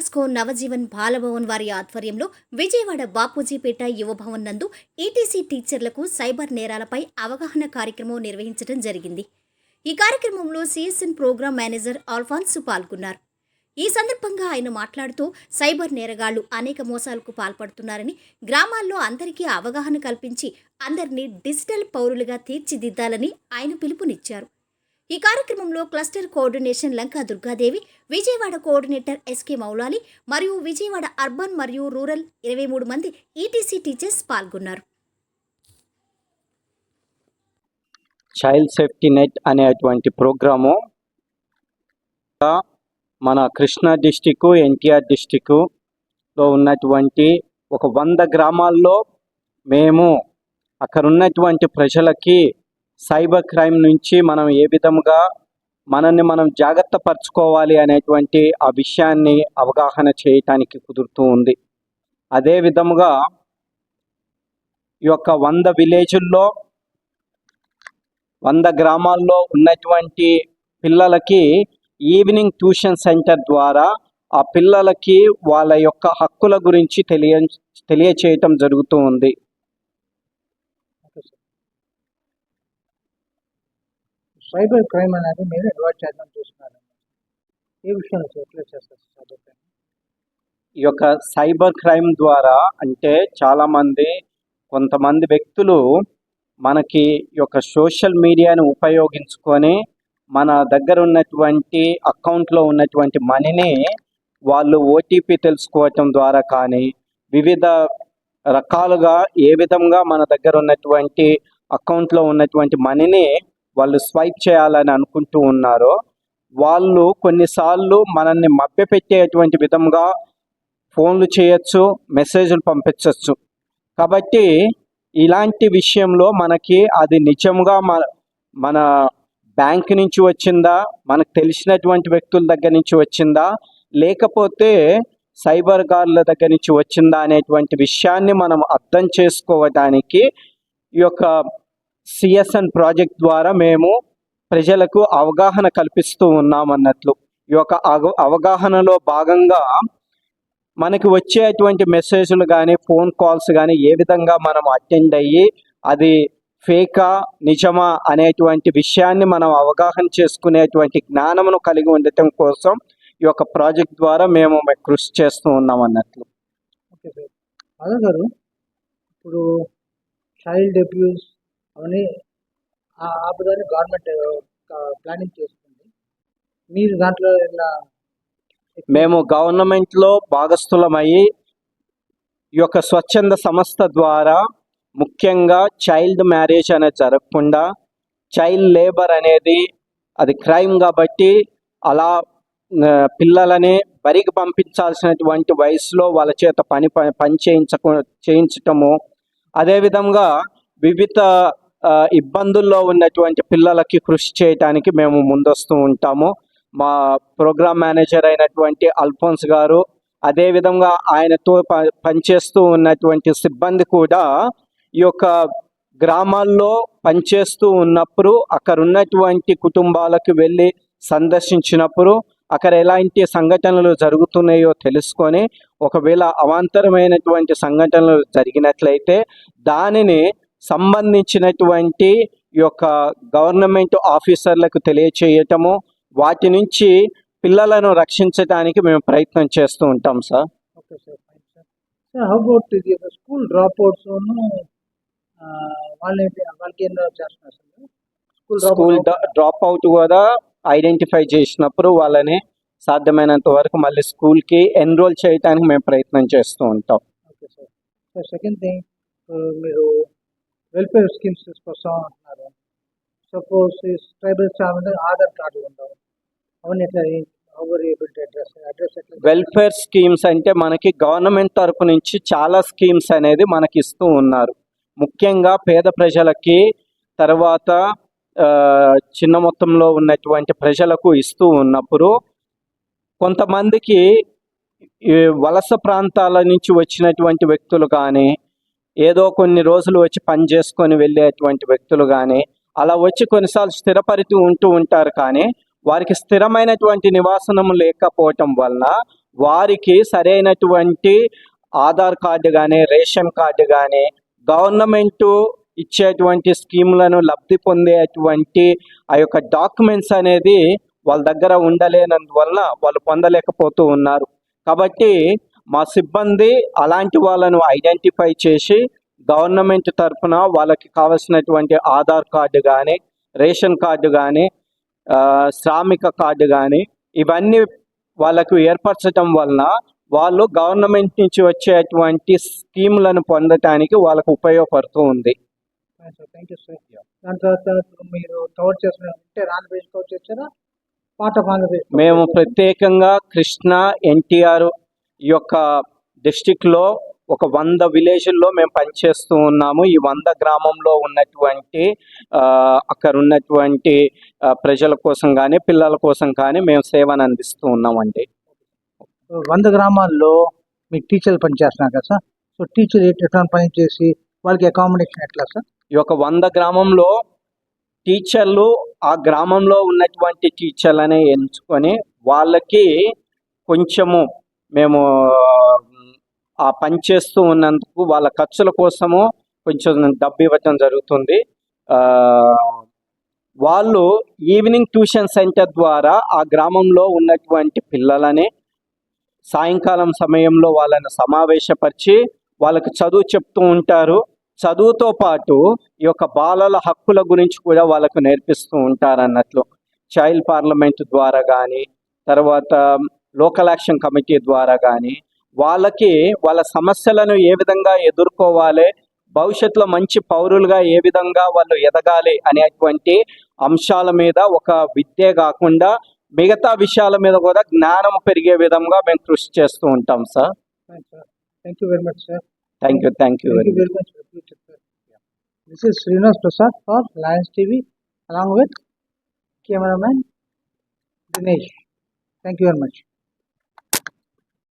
స్కో నవజీవన్ బాలభవన్ వారి ఆధ్వర్యంలో విజయవాడ బాపూజీపేట యువభవన్ నందు ఈటీసీ టీచర్లకు సైబర్ నేరాలపై అవగాహన కార్యక్రమం నిర్వహించడం జరిగింది. ఈ కార్యక్రమంలో సిఎస్ఎన్ ప్రోగ్రామ్ మేనేజర్ ఆల్ఫాన్సు పాల్గొన్నారు. ఈ సందర్భంగా ఆయన మాట్లాడుతూ సైబర్ నేరగాళ్లు అనేక మోసాలకు పాల్పడుతున్నారని, గ్రామాల్లో అందరికీ అవగాహన కల్పించి అందరినీ డిజిటల్ పౌరులుగా తీర్చిదిద్దాలని ఆయన పిలుపునిచ్చారు. ఈ కార్యక్రమంలో cluster coordination Lanka Durgadevi, Vijayawada coordinator SK Moulali మరియు విజయవాడ అర్బన్ మరియు రూరల్ 23 మంది ఈటీసీ టీచర్స్ పాల్గొన్నారు. చైల్డ్ సేఫ్టీ నెట్ అనేటువంటి ప్రోగ్రాము మన కృష్ణా డిస్టిక్, ఎన్టీఆర్ డిస్టిక్లో ఉన్నటువంటి ఒక 100 గ్రామాల్లో మేము అక్కడ ఉన్నటువంటి ప్రజలకి సైబర్ క్రైమ్ నుంచి మనం ఏ విధంగా మనల్ని మనం జాగ్రత్త పరచుకోవాలి అనేటువంటి ఆ విషయాన్ని అవగాహన చేయటానికి కుదురుతూ ఉంది. అదే విధముగా ఈ యొక్క 100 విలేజుల్లో 100 గ్రామాల్లో ఉన్నటువంటి పిల్లలకి ఈవినింగ్ ట్యూషన్ సెంటర్ ద్వారా ఆ పిల్లలకి వాళ్ళ యొక్క హక్కుల గురించి తెలియచేయటం జరుగుతూ ఉంది. సైబర్ క్రైమ్ అనేది మీరు అవాయిడ్ చేద్దాం చూస్తున్నారు. ఏ విషయంలో చేస్తారు సైబర్ క్రైమ్? ఈ యొక్క సైబర్ క్రైమ్ ద్వారా అంటే కొంతమంది వ్యక్తులు మనకి ఈ యొక్క సోషల్ మీడియాను ఉపయోగించుకొని మన దగ్గర ఉన్నటువంటి అకౌంట్లో ఉన్నటువంటి మనీని వాళ్ళు ఓటీపీ తెలుసుకోవటం ద్వారా కానీ వివిధ రకాలుగా ఏ విధంగా మన దగ్గర ఉన్నటువంటి అకౌంట్లో ఉన్నటువంటి మనీని వాళ్ళు స్వైప్ చేయాలని అనుకుంటూ ఉన్నారో వాళ్ళు కొన్నిసార్లు మనల్ని మభ్యపెట్టేటువంటి విధంగా ఫోన్లు చేయొచ్చు, మెసేజ్లు పంపించవచ్చు. కాబట్టి ఇలాంటి విషయంలో మనకి అది నిజంగా మన బ్యాంక్ నుంచి వచ్చిందా, మనకు తెలిసినటువంటి వ్యక్తుల దగ్గర నుంచి వచ్చిందా, లేకపోతే సైబర్ గార్డుల దగ్గర నుంచి వచ్చిందా అనేటువంటి విషయాన్ని మనం అర్థం చేసుకోవడానికి ఈ యొక్క సిఎస్ఎన్ ప్రాజెక్ట్ ద్వారా మేము ప్రజలకు అవగాహన కల్పిస్తూ ఉన్నామన్నట్లు. ఈ యొక్క అవగాహనలో భాగంగా మనకి వచ్చేటువంటి మెసేజ్లు కానీ ఫోన్ కాల్స్ కానీ ఏ విధంగా మనం అటెండ్ అయ్యి అది ఫేకా నిజమా అనేటువంటి విషయాన్ని మనం అవగాహన చేసుకునేటువంటి జ్ఞానమును కలిగి ఉండటం కోసం ఈ యొక్క ప్రాజెక్ట్ ద్వారా మేము కృషి చేస్తూ ఉన్నాం అన్నట్లు. Okay sir. అదే గారు, ఇప్పుడు చైల్డ్ అబ్యూస్ అవన్నీ ఆపదాన్ని గవర్నమెంట్ ప్లానింగ్ చేస్తుంది. మీరు దాంట్లో మేము గవర్నమెంట్లో భాగస్థులమయ్యి ఈ యొక్క స్వచ్ఛంద సంస్థ ద్వారా ముఖ్యంగా చైల్డ్ మ్యారేజ్ అనేది జరగకుండా, చైల్డ్ లేబర్ అనేది అది క్రైమ్ కాబట్టి అలా పిల్లలని బరికి పంపించాల్సినటువంటి వయసులో వాళ్ళ చేత పని చేయించటము, అదేవిధంగా వివిధ ఇబ్బందుల్లో ఉన్నటువంటి పిల్లలకి కృషి చేయటానికి మేము ముందొస్తూ ఉంటాము. మా ప్రోగ్రామ్ మేనేజర్ అయినటువంటి అల్ఫోన్స్ గారు, అదేవిధంగా ఆయనతో పనిచేస్తూ ఉన్నటువంటి సిబ్బంది కూడా ఈ యొక్క గ్రామాల్లో పనిచేస్తూ ఉన్నప్పుడు అక్కడ ఉన్నటువంటి కుటుంబాలకు వెళ్ళి సందర్శించినప్పుడు అక్కడ ఎలాంటి సంఘటనలు జరుగుతున్నాయో తెలుసుకొని ఒకవేళ అవాంతరమైనటువంటి సంఘటనలు జరిగినట్లయితే దానిని సంబంధించినటువంటి ఈ యొక్క గవర్నమెంట్ ఆఫీసర్లకు తెలియచేయటము, వాటి నుంచి పిల్లలను రక్షించడానికి మేము ప్రయత్నం చేస్తూ ఉంటాం sir. Okay sir. How about ఇది స్కూల్ డ్రాప్ అవుట్స్ వాళ్ళకి ఏం చేస్తున్నారు సార్? స్కూల్ డ్రాప్ అవుట్ కూడా ఐడెంటిఫై చేసినప్పుడు వాళ్ళని సాధ్యమైనంత వరకు మళ్ళీ స్కూల్కి ఎన్రోల్ చేయడానికి మేము ప్రయత్నం చేస్తూ ఉంటాం. Okay sir. So second thing, మీరు వెల్ఫేర్ స్కీమ్స్ కోసం అంటున్నారు. సపోజ్ ట్రైబల్ చాలంటే ఆధార్ కార్డు ఉండవు, అవన్నీ ఎట్లా అడ్రస్ వెల్ఫేర్ స్కీమ్స్ అంటే మనకి గవర్నమెంట్ తరపు నుంచి చాలా స్కీమ్స్ అనేది మనకి ఇస్తూ ఉన్నారు. ముఖ్యంగా పేద ప్రజలకి, తర్వాత చిన్న మొత్తంలో ఉన్నటువంటి ప్రజలకు ఇస్తూ ఉన్నప్పుడు కొంతమందికి వలస ప్రాంతాల నుంచి వచ్చినటువంటి వ్యక్తులు కానీ, ఏదో కొన్ని రోజులు వచ్చి పని చేసుకొని వెళ్ళేటువంటి వ్యక్తులు కానీ అలా వచ్చి కొన్నిసార్లు స్థిరపరిచి ఉంటూ ఉంటారు. కానీ వారికి స్థిరమైనటువంటి నివాసనం లేకపోవటం వలన వారికి సరైనటువంటి ఆధార్ కార్డు కానీ రేషన్ కార్డు కానీ గవర్నమెంట్ ఇచ్చేటువంటి స్కీములను లబ్ధి పొందేటువంటి ఆ యొక్క డాక్యుమెంట్స్ అనేది వాళ్ళ దగ్గర ఉండలేనందువల్ల వాళ్ళు పొందలేకపోతూ ఉన్నారు. కాబట్టి మా సిబ్బంది అలాంటి వాళ్ళను ఐడెంటిఫై చేసి గవర్నమెంట్ తరఫున వాళ్ళకి కావాల్సినటువంటి ఆధార్ కార్డు కానీ రేషన్ కార్డు కానీ శ్రామిక కార్డు కానీ ఇవన్నీ వాళ్ళకు ఏర్పరచడం వలన వాళ్ళు గవర్నమెంట్ నుంచి వచ్చేటువంటి స్కీములను పొందటానికి వాళ్ళకు ఉపయోగపడుతూ ఉంది. Thank you sir. దాని తర్వాత మీరు కవర్ చేసిన ఇంటర్ ఆంధ్రప్రదేశ్ కవర్ చేశారా, పార్ట్ ఆఫ్ ఆంధ్రప్రదేశ్? మేము ప్రత్యేకంగా కృష్ణా ఎన్టీఆర్ ఈ యొక్క డిస్టిక్లో ఒక 100 విలేజ్ల్లో మేము పనిచేస్తూ ఉన్నాము. ఈ 100 గ్రామంలో ఉన్నటువంటి అక్కడ ఉన్నటువంటి ప్రజల కోసం కానీ పిల్లల కోసం కానీ మేము సేవను అందిస్తూ ఉన్నామండి. 100 గ్రామాల్లో మీకు టీచర్లు పనిచేస్తున్నారు కదా సార్. సో టీచర్ ఎటువంటి పని చేసి వాళ్ళకి అకామిడేషన్ ఎట్లా సార్? ఈ యొక్క 100 గ్రామంలో టీచర్లు ఆ గ్రామంలో ఉన్నటువంటి టీచర్లనే ఎంచుకొని వాళ్ళకి కొంచెము మేము ఆ పని చేస్తూ ఉన్నందుకు వాళ్ళ ఖర్చుల కోసము కొంచెం డబ్బు ఇవ్వటం జరుగుతుంది. వాళ్ళు ఈవినింగ్ ట్యూషన్ సెంటర్ ద్వారా ఆ గ్రామంలో ఉన్నటువంటి పిల్లలని సాయంకాలం సమయంలో వాళ్ళని సమావేశపరిచి వాళ్ళకి చదువు చెప్తూ ఉంటారు. చదువుతో పాటు ఈ యొక్క బాలల హక్కుల గురించి కూడా వాళ్ళకు నేర్పిస్తూ ఉంటారు అన్నట్లు. చైల్డ్ పార్లమెంట్ ద్వారా కానీ తర్వాత లోకల్ యాక్షన్ కమిటీ ద్వారా కానీ వాళ్ళకి వాళ్ళ సమస్యలను ఏ విధంగా ఎదుర్కోవాలి, భవిష్యత్తులో మంచి పౌరులుగా ఏ విధంగా వాళ్ళు ఎదగాలి అనేటువంటి అంశాల మీద ఒక విద్య కాకుండా మిగతా విషయాల మీద కూడా జ్ఞానం పెరిగే విధంగా మేము కృషి చేస్తూ ఉంటాం sir. Thank you very much sir. Thank you very much. This is Srinivas Prasad for Lions TV along with cameraman Dinesh. Thank you very much.